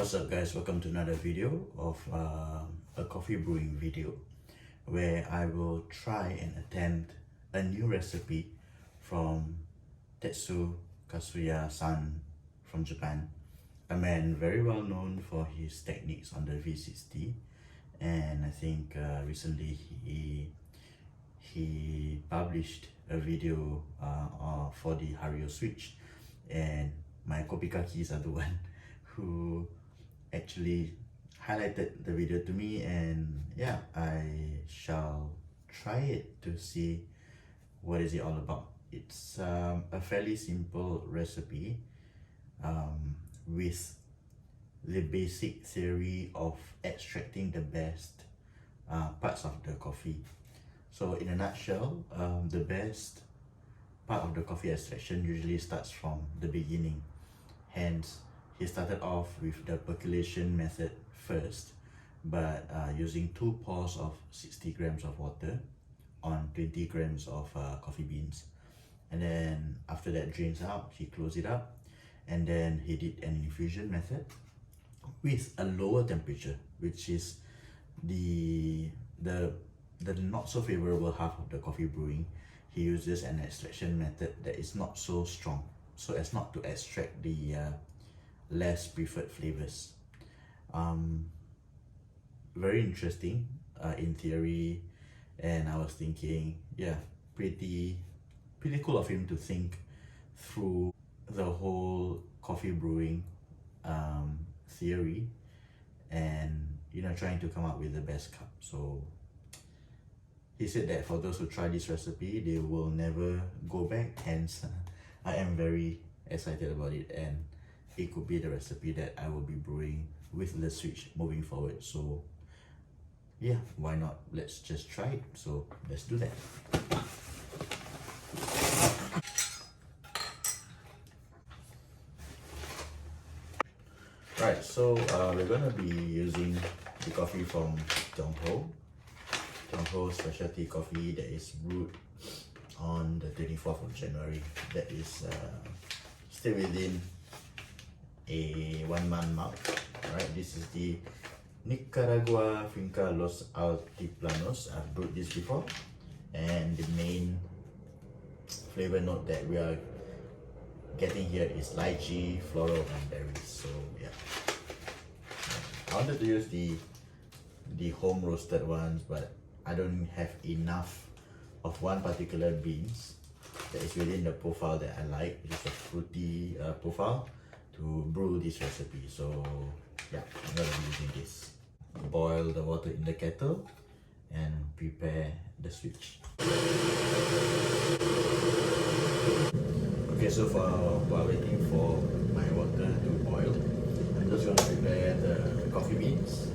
What's up guys, welcome to another video of a coffee brewing video where I will try and attempt a new recipe from Tetsu-Kasuya San from Japan, a man very well known for his techniques on the V60, and I think recently he published a video for the Hario switch, and my Kopikakis are the one who actually highlighted the video to me, and yeah, I shall try it to see what is it all about. It's a fairly simple recipe with the basic theory of extracting the best parts of the coffee. So in a nutshell, the best part of the coffee extraction usually starts from the beginning. Hence, he started off with the percolation method first, but using 2 pours of 60 grams of water on 20 grams of coffee beans. And then after that drains out, he closed it up, and then he did an infusion method with a lower temperature, which is the not so favorable half of the coffee brewing. He uses an extraction method that is not so strong, so as not to extract the less preferred flavors. Very interesting in theory, and I was thinking, yeah, pretty cool of him to think through the whole coffee brewing theory, and trying to come up with the best cup. So he said that for those who try this recipe, they will never go back. Hence, I am very excited about it, and it could be the recipe that I will be brewing with the switch moving forward. So yeah, why not? Let's just try it. So let's do that. Right, so we're gonna be using the coffee from Jongho specialty coffee that is brewed on the 24th of January. That is still within a 1-month mark. Alright, this is the Nicaragua Finca Los Altiplanos. I've brewed this before, and the main flavor note that we are getting here is lychee, floral, and berries. So yeah, I wanted to use the home roasted ones, but I don't have enough of one particular beans that is within the profile that I like, which is a fruity profile, to brew this recipe. So yeah, I'm going to be using this. Boil the water in the kettle and prepare the switch. Okay, so while waiting for my water to boil, I'm just going to prepare the coffee beans,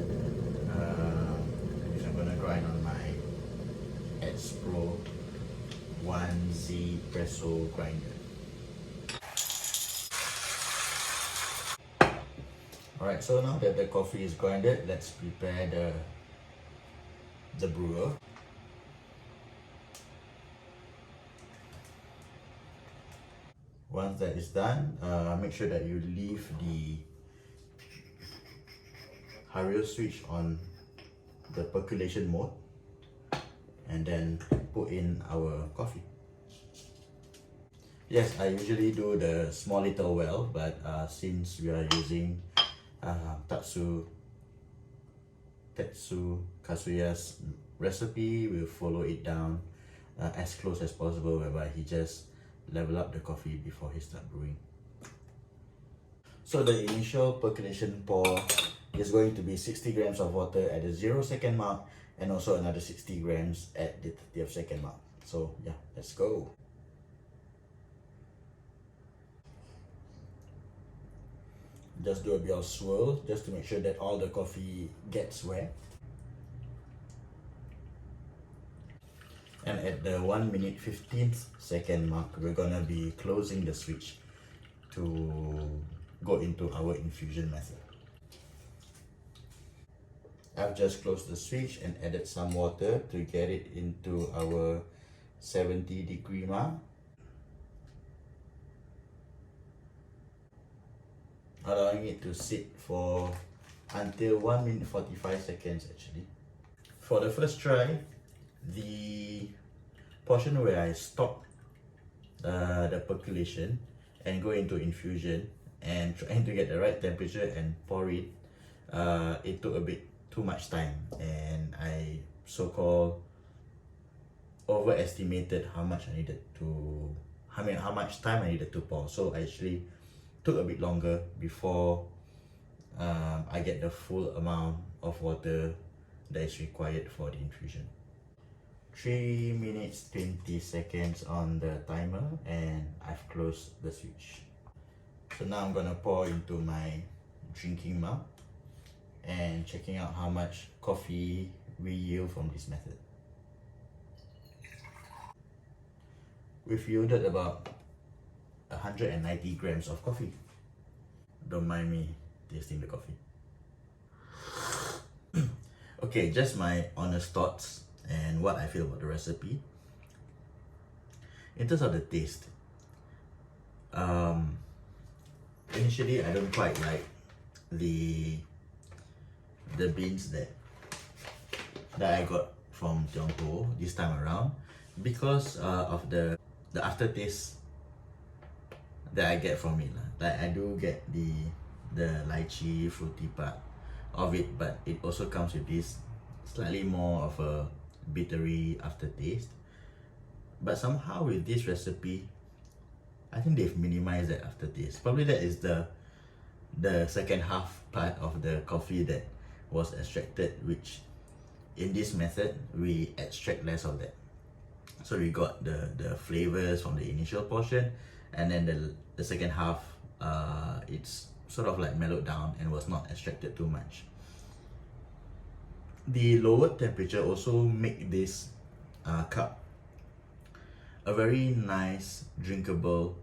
which I'm going to grind on my X Pro 1Z Presso grinder. Alright, so now that the coffee is grinded, let's prepare the brewer. Once that is done, make sure that you leave the Hario switch on the percolation mode, and then put in our coffee. Yes, I usually do the small little well, but since we are using Tetsu-Kasuya's recipe, we'll follow it down as close as possible, whereby he just level up the coffee before he starts brewing. So the initial percolation pour is going to be 60 grams of water at the 0-second mark, and also another 60 grams at the 30th second mark. So yeah, let's go. Just do a bit of swirl just to make sure that all the coffee gets wet. And at the 1 minute 15th second mark, we're gonna be closing the switch to go into our infusion method. I've just closed the switch and added some water to get it into our 70-degree mark. allowing it to sit for until 1 minute 45 seconds actually. For the first try, the portion where I stop the percolation and go into infusion and trying to get the right temperature and pour it, it took a bit too much time, and I so-called overestimated how much I needed to, how much time I needed to pour. So I actually took a bit longer before I get the full amount of water that is required for the infusion. 3 minutes 20 seconds on the timer, and I've closed the switch. So now I'm gonna pour into my drinking mug and checking out how much coffee we yield from this method. We've yielded about 190 grams of coffee. Don't mind me tasting the coffee. Okay, just my honest thoughts and what I feel about the recipe. In terms of the taste, initially I don't quite like the beans that I got from Tiongpo this time around, because of the aftertaste that I get from it. Like, I do get the lychee fruity part of it, but it also comes with this slightly more of a bittery aftertaste. But somehow with this recipe, I think they've minimized that aftertaste. Probably that is the second half part of the coffee that was extracted, which in this method we extract less of that. So we got the flavors from the initial portion, and then the second half, it's sort of like mellowed down and was not extracted too much. The lowered temperature also make this cup a very nice drinkable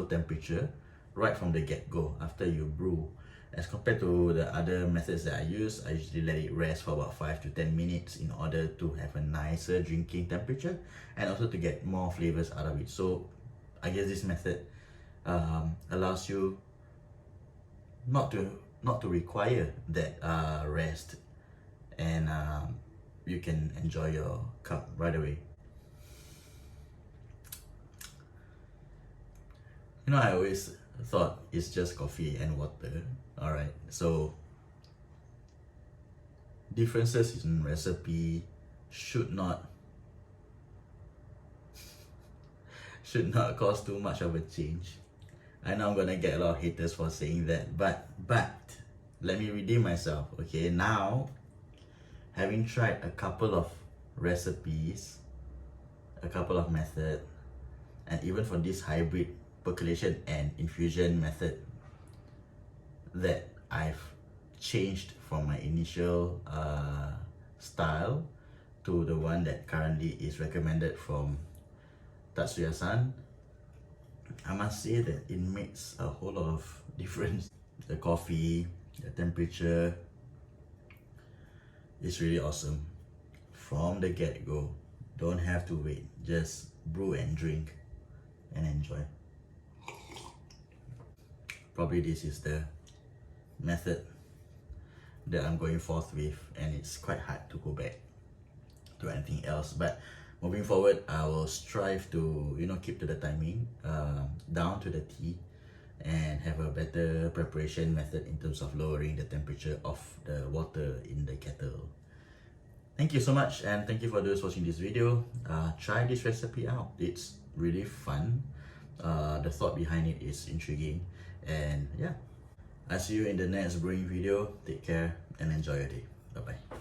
temperature right from the get-go after you brew. As compared to the other methods that I use, I usually let it rest for about 5 to 10 minutes in order to have a nicer drinking temperature and also to get more flavors out of it. So I guess this method allows you not to require that rest, and you can enjoy your cup right away. You know, I always thought it's just coffee and water. Alright, so differences in recipe should not cause too much of a change. I know I'm gonna get a lot of haters for saying that, but let me redeem myself. Okay, now having tried a couple of recipes, a couple of methods, and even for this hybrid percolation and infusion method that I've changed from my initial style to the one that currently is recommended from Tetsu-Kasuya San, I must say that it makes a whole lot of difference. The coffee, the temperature is really awesome from the get-go. Don't have to wait, just brew and drink and enjoy. Probably this is the method that I'm going forth with, and it's quite hard to go back to anything else. But moving forward, I will strive to, you know, keep to the timing, down to the T, and have a better preparation method in terms of lowering the temperature of the water in the kettle. Thank you so much, and thank you for those watching this video. Try this recipe out. It's really fun. The thought behind it is intriguing, and yeah, I'll see you in the next brewing video. Take care and enjoy your day. Bye bye.